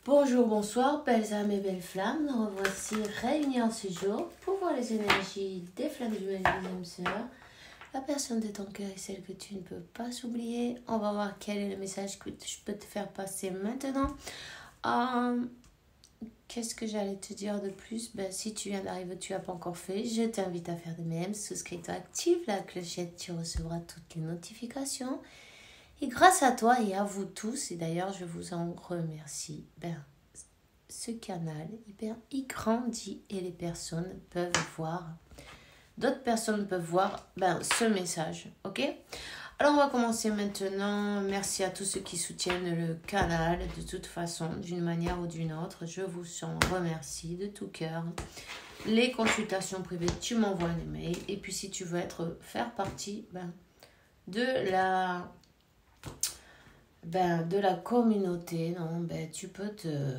Bonjour, bonsoir, belles âmes et belles flammes. Nous revoici réunis en ce jour pour voir les énergies des flammes jumelles deuxième sœur. La personne de ton cœur est celle que tu ne peux pas oublier. On va voir quel est le message que je peux te faire passer maintenant. Qu'est-ce que j'allais te dire de plus? Si tu viens d'arriver, tu n'as pas encore fait, je t'invite à faire de même. Souscris-toi, active la clochette, tu recevras toutes les notifications. Et grâce à toi et à vous tous, et d'ailleurs je vous en remercie, ce canal, il grandit et les personnes peuvent voir, d'autres personnes peuvent voir ce message, ok? Alors on va commencer maintenant. Merci à tous ceux qui soutiennent le canal de toute façon, d'une manière ou d'une autre. Je vous en remercie de tout cœur. Les consultations privées, tu m'envoies un email. Et puis si tu veux faire partie de la communauté, tu peux te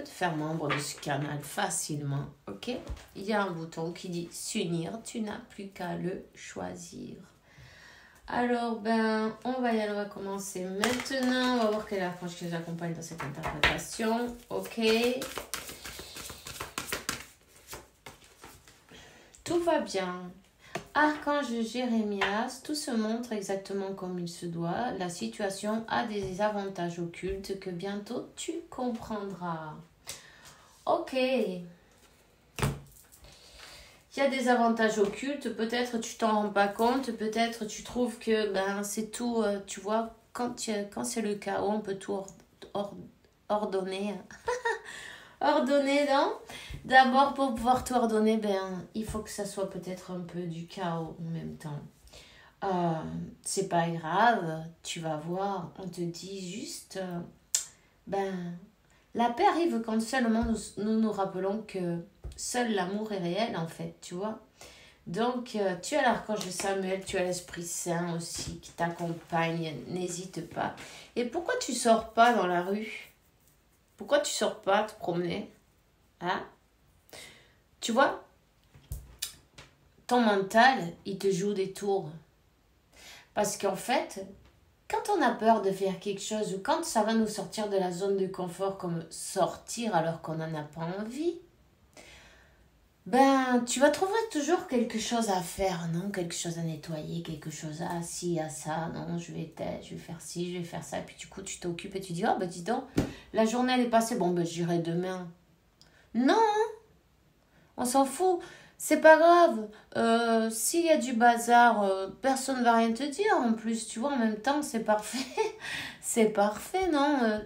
faire membre de ce canal facilement, ok? Il y a un bouton qui dit s'unir, tu n'as plus qu'à le choisir. Alors, on va commencer maintenant. On va voir quel archange qui nous accompagne dans cette interprétation, ok? Tout va bien. Archange Jérémias, tout se montre exactement comme il se doit. La situation a des avantages occultes que bientôt tu comprendras. Ok. Il y a des avantages occultes. Peut-être tu t'en rends pas compte. Peut-être tu trouves que c'est tout. Tu vois, quand c'est le chaos, on peut tout ordonner. Ordonner, non? D'abord, pour pouvoir tout ordonner, il faut que ça soit peut-être un peu du chaos en même temps. C'est pas grave, tu vas voir, on te dit juste, la paix arrive quand seulement nous rappelons que seul l'amour est réel, en fait, tu vois. Donc, tu as l'archange Samuel, tu as l'Esprit Saint aussi qui t'accompagne, n'hésite pas. Et pourquoi tu sors pas dans la rue? Pourquoi tu sors pas te promener? Hein? Tu vois, ton mental, il te joue des tours. Parce qu'en fait, quand on a peur de faire quelque chose ou quand ça va nous sortir de la zone de confort, comme sortir alors qu'on n'en a pas envie, tu vas trouver toujours quelque chose à faire, non? Quelque chose à nettoyer, quelque chose à ci, à ça, non? Je vais faire ci, je vais faire ça. Et puis du coup, tu t'occupes et tu dis, dis donc, la journée elle est passée, j'irai demain. Non, on s'en fout, c'est pas grave. S'il y a du bazar, personne ne va rien te dire en plus, tu vois, en même temps, c'est parfait. C'est parfait, non?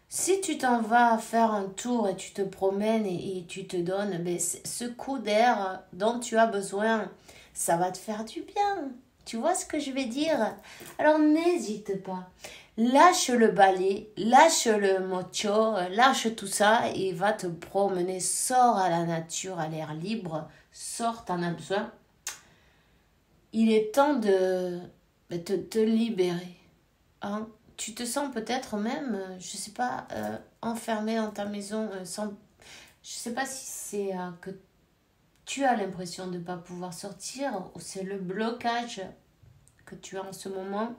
Si tu t'en vas faire un tour et tu te promènes et tu te donnes ce coup d'air dont tu as besoin, ça va te faire du bien. Tu vois ce que je vais dire? Alors n'hésite pas. Lâche le balai, lâche le mocho, lâche tout ça et va te promener. Sors à la nature, à l'air libre. Sors, t'en as besoin. Il est temps de te libérer. Hein? Tu te sens peut-être même, je sais pas, enfermé dans ta maison sans... Je sais pas si c'est que tu as l'impression de ne pas pouvoir sortir ou c'est le blocage que tu as en ce moment.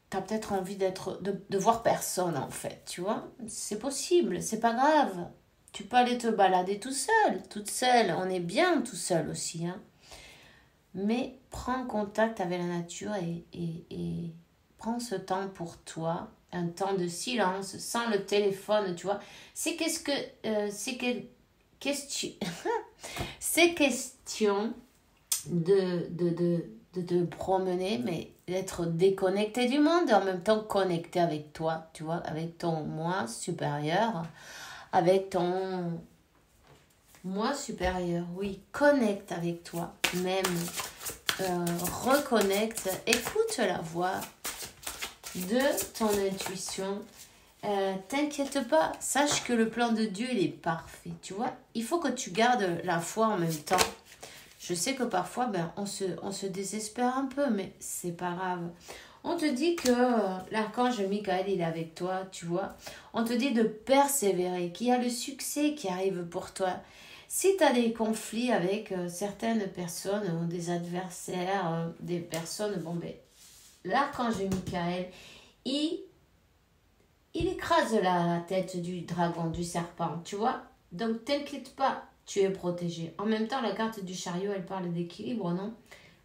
Tu as peut-être envie de voir personne en fait, tu vois. C'est possible, c'est pas grave. Tu peux aller te balader tout seul, toute seule. On est bien tout seul aussi. Hein. Mais prends contact avec la nature et prends ce temps pour toi. Un temps de silence, sans le téléphone, tu vois. C'est question de te promener, mais d'être déconnecté du monde et en même temps connecté avec toi, tu vois, avec ton moi supérieur, avec ton moi supérieur, oui, connecte avec toi, même reconnecte, écoute la voix de ton intuition. T'inquiète pas, sache que le plan de Dieu, il est parfait, tu vois. Il faut que tu gardes la foi en même temps. Je sais que parfois, on se désespère un peu, mais c'est pas grave. On te dit que l'archange Michael, il est avec toi, tu vois. On te dit de persévérer, qu'il y a le succès qui arrive pour toi. Si tu as des conflits avec certaines personnes ou des adversaires, des personnes, l'archange Michael, il écrase la tête du dragon, du serpent, tu vois. Donc, t'inquiète pas, tu es protégé. En même temps, la carte du chariot, elle parle d'équilibre, non?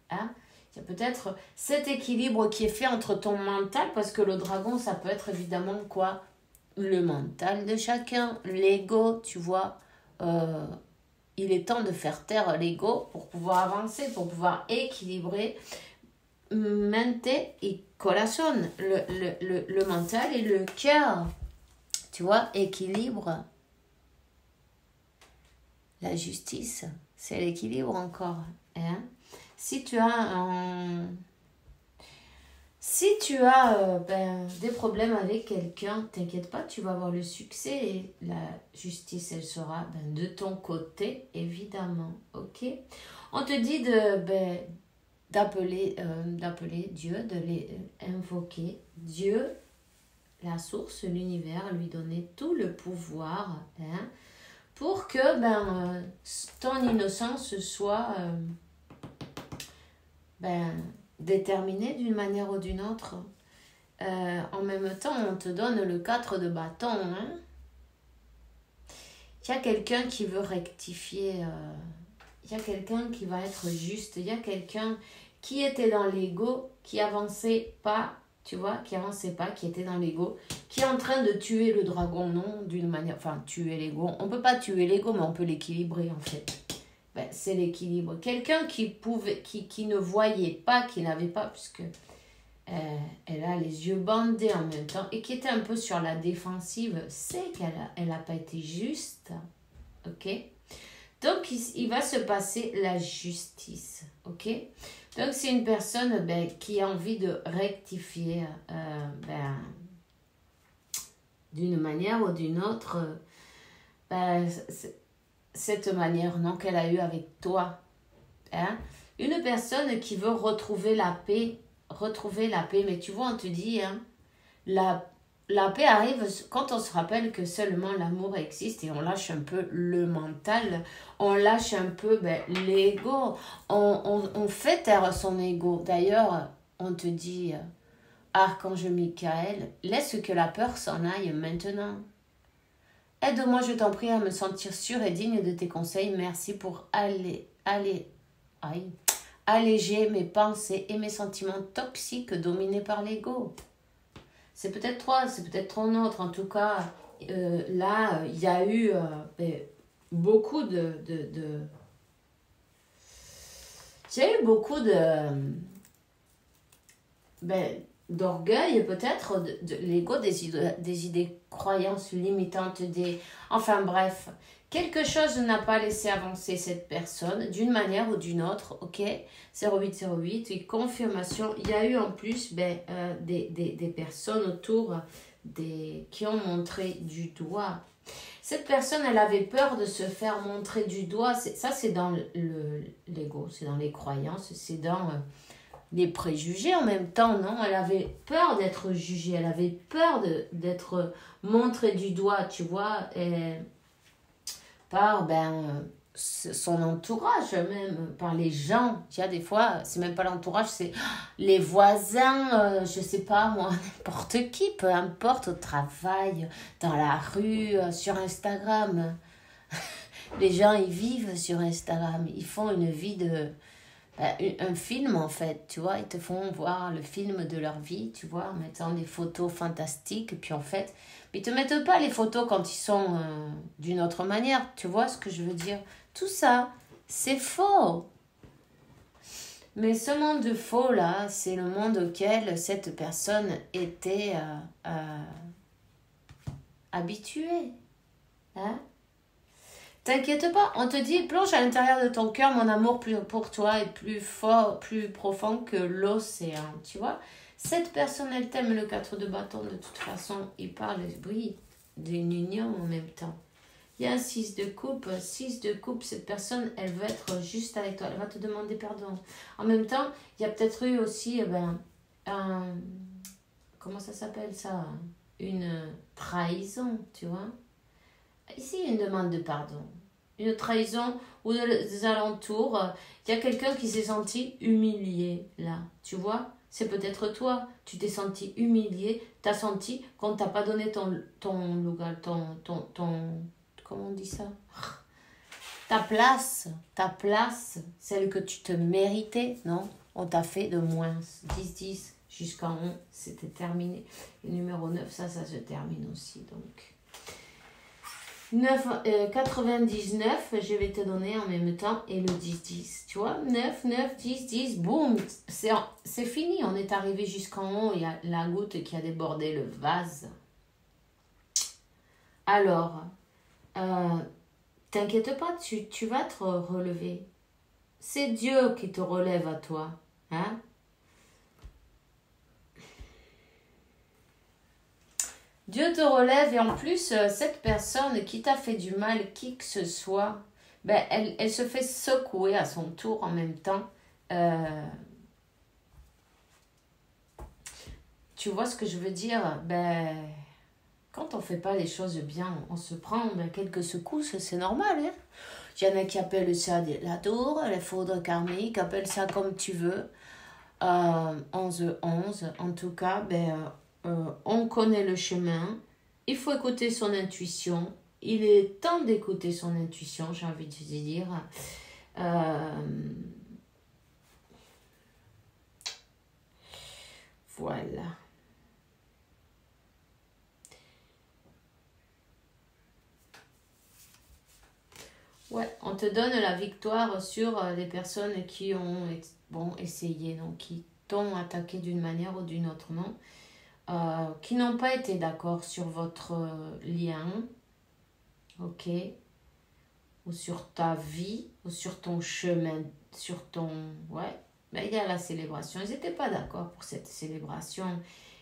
Hein? Il y a peut-être cet équilibre qui est fait entre ton mental, parce que le dragon, ça peut être évidemment quoi? Le mental de chacun, l'ego, tu vois. Il est temps de faire taire l'ego pour pouvoir avancer, pour pouvoir équilibrer mente et corazón, le mental et le cœur. Tu vois, équilibre. La justice, c'est l'équilibre encore. Hein? Si tu as des problèmes avec quelqu'un, t'inquiète pas, tu vas avoir le succès et la justice, elle sera de ton côté, évidemment. Ok? On te dit d'appeler Dieu, de l'invoquer. Dieu, la source, l'univers, lui donner tout le pouvoir, hein, pour que ton innocence soit déterminée d'une manière ou d'une autre. En même temps, on te donne le 4 de bâton. Hein. Il y a quelqu'un qui veut rectifier. Il y a quelqu'un qui va être juste. Il y a quelqu'un qui était dans l'ego, qui avançait pas, tu vois, qui était dans l'ego, qui est en train de tuer le dragon, non, d'une manière, enfin, tuer l'ego. On peut pas tuer l'ego, mais on peut l'équilibrer, en fait. C'est l'équilibre. Quelqu'un qui ne voyait pas, qui n'avait pas, puisque elle a les yeux bandés en même temps, et qui était un peu sur la défensive, c'est qu'elle a pas été juste, ok? Donc, il va se passer la justice, ok? Donc, c'est une personne qui a envie de rectifier d'une manière ou d'une autre cette manière non, qu'elle a eue avec toi. Hein? Une personne qui veut retrouver la paix, mais tu vois, on te dit, hein, la paix arrive quand on se rappelle que seulement l'amour existe et on lâche un peu le mental, on lâche un peu l'ego, on fait taire son ego. D'ailleurs, on te dit, Archange Michael, laisse que la peur s'en aille maintenant. Aide-moi, je t'en prie, à me sentir sûre et digne de tes conseils. Merci pour alléger mes pensées et mes sentiments toxiques dominés par l'ego. C'est peut-être toi, c'est peut-être ton autre. En tout cas, là, il y a eu beaucoup d'orgueil, peut-être, de l'ego, des idées, croyances limitantes, enfin bref, quelque chose n'a pas laissé avancer cette personne d'une manière ou d'une autre, ok? 0808, et confirmation, il y a eu en plus des personnes autour qui ont montré du doigt. Cette personne, elle avait peur de se faire montrer du doigt. Ça, c'est dans l'ego, c'est dans les croyances, c'est dans les préjugés en même temps, non? Elle avait peur d'être jugée, elle avait peur d'être montrée du doigt, tu vois, par son entourage même, par les gens. Tu vois, des fois, c'est même pas l'entourage, c'est les voisins, je sais pas moi, n'importe qui, peu importe, au travail, dans la rue, sur Instagram. Les gens, ils vivent sur Instagram, ils font une vie un film en fait, tu vois, ils te font voir le film de leur vie, tu vois, en mettant des photos fantastiques, et puis en fait, ils te mettent pas les photos quand ils sont d'une autre manière, tu vois ce que je veux dire? Tout ça, c'est faux. Mais ce monde faux là, c'est le monde auquel cette personne était habituée, hein? T'inquiète pas, on te dit, plonge à l'intérieur de ton cœur, mon amour pour toi est plus fort, plus profond que l'océan, tu vois. Cette personne, elle t'aime, le 4 de bâton, de toute façon, il parle, oui, d'une union en même temps. Il y a un 6 de coupe, cette personne, elle veut être juste avec toi, elle va te demander pardon. En même temps, il y a peut-être eu aussi, comment ça s'appelle ça? Une trahison, tu vois. Ici, une demande de pardon. Une trahison ou des alentours. Il y a quelqu'un qui s'est senti humilié, là. Tu vois? C'est peut-être toi. Tu t'es senti humilié. Tu as senti qu'on t'a pas donné comment on dit ça? Ta place, celle que tu te méritais, non? On t'a fait de moins 10 jusqu'à 11, c'était terminé. Le numéro 9, ça se termine aussi, donc. 99, je vais te donner en même temps, et le 10, tu vois, 9, 10, boum, c'est fini, on est arrivé jusqu'en haut, il y a la goutte qui a débordé le vase. Alors, t'inquiète pas, tu vas te relever. C'est Dieu qui te relève à toi, hein? Dieu te relève et en plus, cette personne qui t'a fait du mal, qui que ce soit, ben, elle se fait secouer à son tour en même temps. Tu vois ce que je veux dire? Ben, quand on fait pas les choses bien, on se prend quelques secousses, c'est normal. Hein? Il y en a qui appellent ça la tour, les foudres karmiques, appelle ça comme tu veux. 11-11, en tout cas, ben, on connaît le chemin. Il faut écouter son intuition. Il est temps d'écouter son intuition, j'ai envie de te dire. Voilà. Ouais, on te donne la victoire sur les personnes qui ont essayé, donc qui t'ont attaqué d'une manière ou d'une autre, non? Qui n'ont pas été d'accord sur votre lien, ok? Ou sur ta vie, ou sur ton chemin, sur ton... Ouais, ben, il y a la célébration. Ils n'étaient pas d'accord pour cette célébration,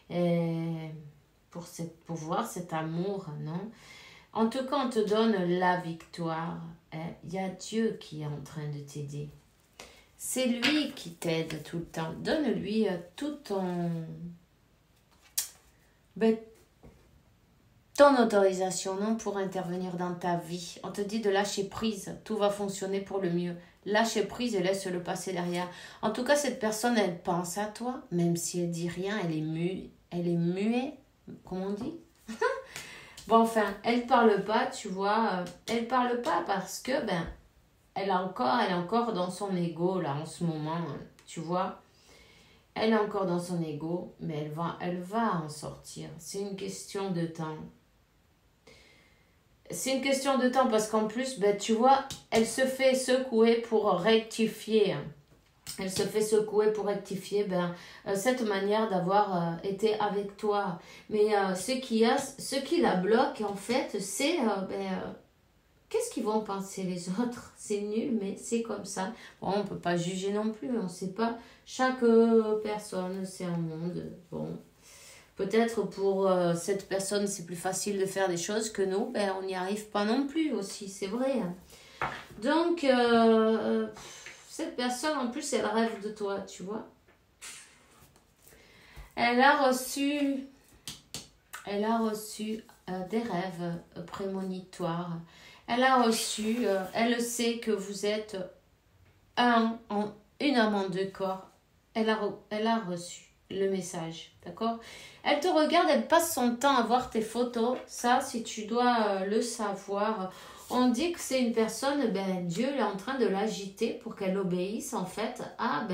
et pour voir cet amour, non? En tout cas, on te donne la victoire. Il y a Dieu qui est en train de t'aider. C'est lui qui t'aide tout le temps. Donne-lui tout ton autorisation, non, pour intervenir dans ta vie. On te dit de lâcher prise. Tout va fonctionner pour le mieux. Lâche prise et laisse le passer derrière. En tout cas, cette personne, elle pense à toi. Même si elle dit rien, elle est muette. Comment on dit? Bon, enfin, elle parle pas, tu vois. Elle parle pas parce que, ben, elle est encore dans son ego, là, en ce moment, hein, tu vois. Elle est encore dans son ego, mais elle va en sortir. C'est une question de temps. C'est une question de temps parce qu'en plus, ben, tu vois, elle se fait secouer pour rectifier. Elle se fait secouer pour rectifier cette manière d'avoir été avec toi. Mais ce qui la bloque, en fait, c'est qu'est-ce qu'ils vont penser les autres? C'est nul, mais c'est comme ça. Bon, on ne peut pas juger non plus, on ne sait pas. Chaque personne, c'est un monde. Bon, peut-être pour cette personne, c'est plus facile de faire des choses que nous. Ben, on n'y arrive pas non plus aussi, c'est vrai. Donc, cette personne, en plus, elle rêve de toi, tu vois. Elle a reçu des rêves prémonitoires. Elle a reçu, elle sait que vous êtes une âme en deux corps. Elle a reçu le message, d'accord? Elle te regarde, elle passe son temps à voir tes photos. Ça, si tu dois le savoir, on dit que c'est une personne, ben, Dieu est en train de l'agiter pour qu'elle obéisse, en fait, à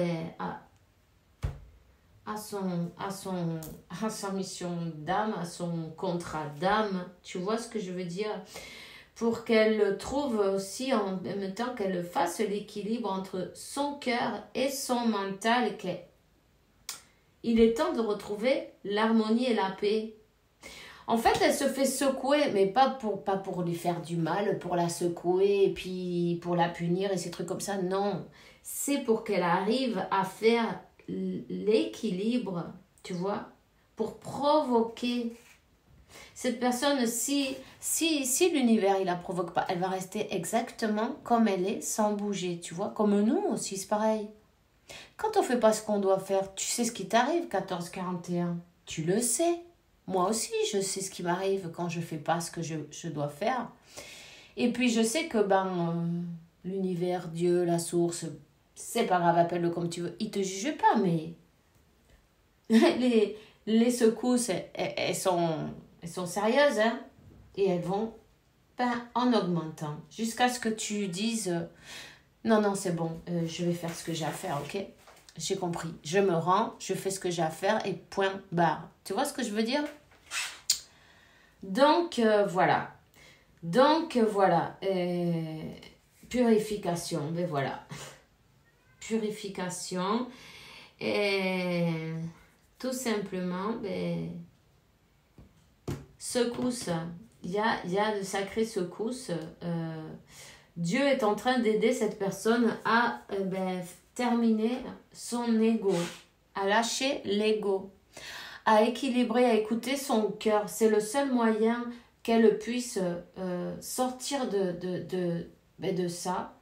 sa mission d'âme, à son contrat d'âme. Tu vois ce que je veux dire? Pour qu'elle trouve aussi, en même temps qu'elle fasse l'équilibre entre son cœur et son mental. Il est temps de retrouver l'harmonie et la paix. En fait, elle se fait secouer, mais pas pour lui faire du mal, pour la secouer et puis pour la punir et ces trucs comme ça. Non, c'est pour qu'elle arrive à faire l'équilibre, tu vois, pour provoquer cette personne. Si l'univers, il la provoque pas, elle va rester exactement comme elle est, sans bouger, tu vois. Comme nous aussi, c'est pareil. Quand on fait pas ce qu'on doit faire, tu sais ce qui t'arrive, 14-41. Tu le sais. Moi aussi, je sais ce qui m'arrive quand je fais pas ce que je dois faire. Et puis, je sais que l'univers, Dieu, la source, c'est pas grave, appelle-le comme tu veux. Il te juge pas, mais les secousses, elles sont sérieuses, hein, et elles vont en augmentant jusqu'à ce que tu dises non, non, c'est bon, je vais faire ce que j'ai à faire, ok? J'ai compris. Je me rends, je fais ce que j'ai à faire et point barre. Tu vois ce que je veux dire? Donc, voilà. Purification, ben voilà. Purification. Et tout simplement, ben, secousse. Il y a de sacrées secousses. Dieu est en train d'aider cette personne à terminer son ego, à lâcher l'ego, à équilibrer, à écouter son cœur. C'est le seul moyen qu'elle puisse sortir de ça.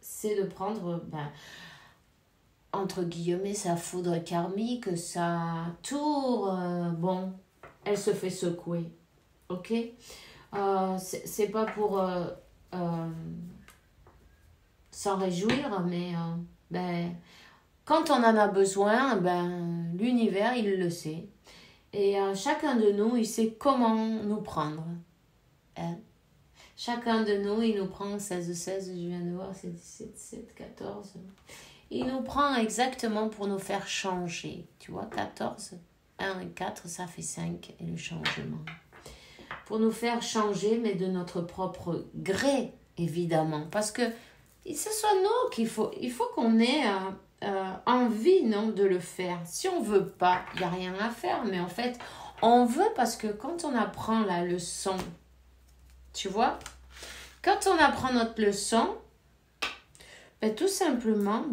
C'est de prendre, entre guillemets, sa foudre karmique, sa tour. Bon, elle se fait secouer. Ok? C'est pas pour s'en réjouir, mais quand on en a besoin, l'univers, il le sait. Et chacun de nous, il sait comment nous prendre. Hein? Chacun de nous, il nous prend 16, je viens de voir, c'est 17, 14. Il nous prend exactement pour nous faire changer. Tu vois, 14, 1 et 4, ça fait 5, et le changement. Pour nous faire changer, mais de notre propre gré, évidemment. Parce que ce soit nous il faut qu'on ait envie, non, de le faire. Si on veut pas, il n'y a rien à faire. Mais en fait, on veut parce que quand on apprend la leçon, tu vois, quand on apprend notre leçon, tout simplement,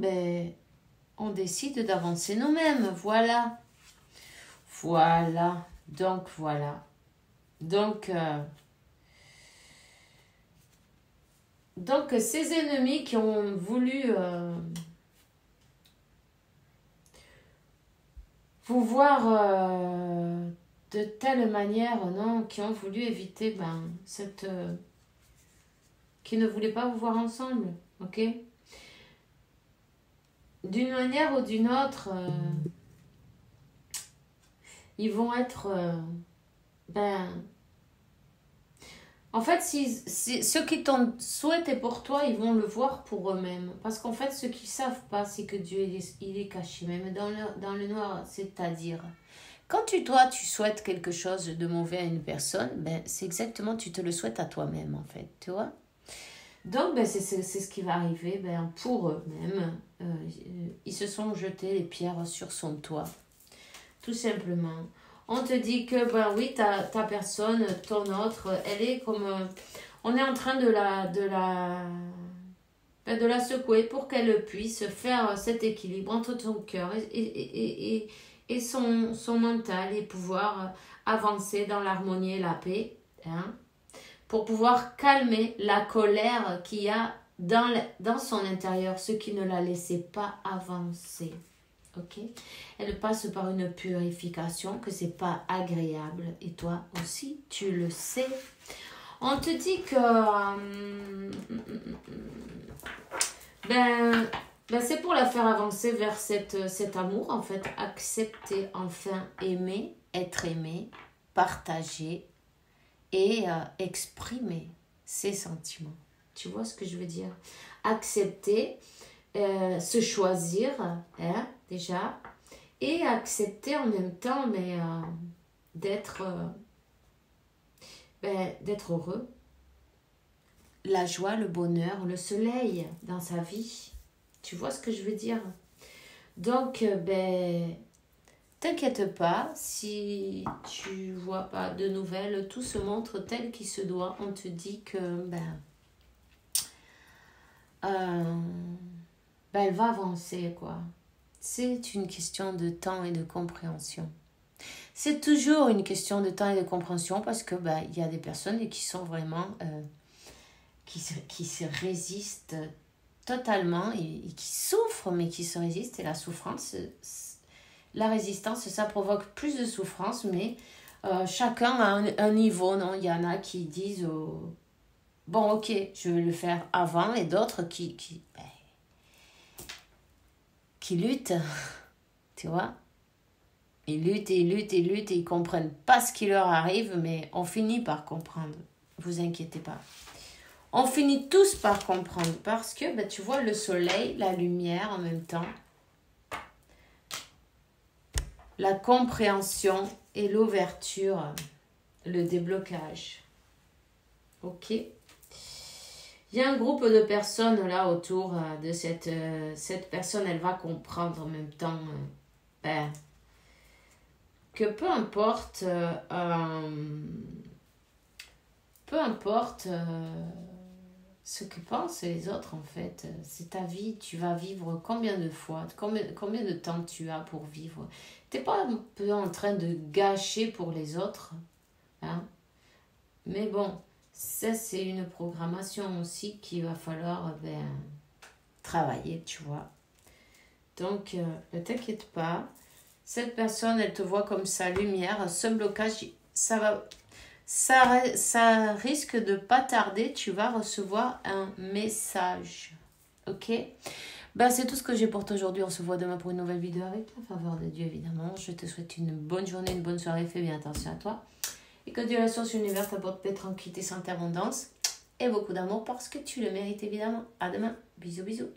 on décide d'avancer nous-mêmes. Voilà. Voilà. Donc, voilà. Donc, ces ennemis qui ont voulu vous voir de telle manière, non, qui ont voulu éviter qui ne voulaient pas vous voir ensemble, ok? D'une manière ou d'une autre, ils vont être en fait, ceux qui t'ont souhaité pour toi, ils vont le voir pour eux-mêmes. Parce qu'en fait, ceux qui ne savent pas, c'est que Dieu, il est caché, même dans le noir. C'est-à-dire, quand toi, tu souhaites quelque chose de mauvais à une personne, c'est exactement, tu te le souhaites à toi-même, en fait, tu vois. Donc, c'est ce qui va arriver pour eux-mêmes. Ils se sont jetés les pierres sur son toit, tout simplement. On te dit que, oui, ta personne, ton autre, elle est comme... on est en train de la secouer pour qu'elle puisse faire cet équilibre entre ton cœur et son mental et pouvoir avancer dans l'harmonie et la paix. Hein, pour pouvoir calmer la colère qu'il y a dans son intérieur, ce qui ne la laissait pas avancer. Ok, elle passe par une purification que c'est pas agréable et toi aussi tu le sais. On te dit que c'est pour la faire avancer vers cet amour, en fait, accepter, enfin aimer, être aimé, partager et exprimer ses sentiments. Tu vois ce que je veux dire? Accepter, se choisir, hein, déjà, et accepter en même temps d'être heureux. La joie, le bonheur, le soleil dans sa vie. Tu vois ce que je veux dire? Donc, t'inquiète pas, si tu vois pas de nouvelles, tout se montre tel qu'il se doit. On te dit que elle va avancer, quoi. C'est une question de temps et de compréhension. C'est toujours une question de temps et de compréhension parce que y a des personnes qui sont vraiment qui se résistent totalement et qui souffrent, mais qui se résistent. Et la souffrance, la résistance, ça provoque plus de souffrance, mais chacun a un niveau, non? Il y en a qui disent bon, ok, je vais le faire avant, et d'autres qui luttent, tu vois. Ils luttent et ils luttent et ils luttent et ils comprennent pas ce qui leur arrive, mais on finit par comprendre. Vous inquiétez pas. On finit tous par comprendre parce que tu vois le soleil, la lumière en même temps, la compréhension et l'ouverture, le déblocage. Ok. Il y a un groupe de personnes là autour de cette personne, elle va comprendre en même temps que peu importe ce que pensent les autres en fait, c'est ta vie, tu vas vivre combien de fois, combien de temps tu as pour vivre. T'es pas un peu en train de gâcher pour les autres, hein? Mais bon, ça c'est une programmation aussi qu'il va falloir travailler, tu vois. Donc, ne t'inquiète pas. Cette personne, elle te voit comme sa lumière. Ce blocage, ça risque de pas tarder. Tu vas recevoir un message. Ok? C'est tout ce que j'ai pour toi aujourd'hui. On se voit demain pour une nouvelle vidéo avec la faveur de Dieu, évidemment. Je te souhaite une bonne journée, une bonne soirée. Fais bien attention à toi. Et que Dieu, la source univers, t'apporte paix, tranquillité, santé, abondance. Et beaucoup d'amour parce que tu le mérites, évidemment. À demain. Bisous, bisous.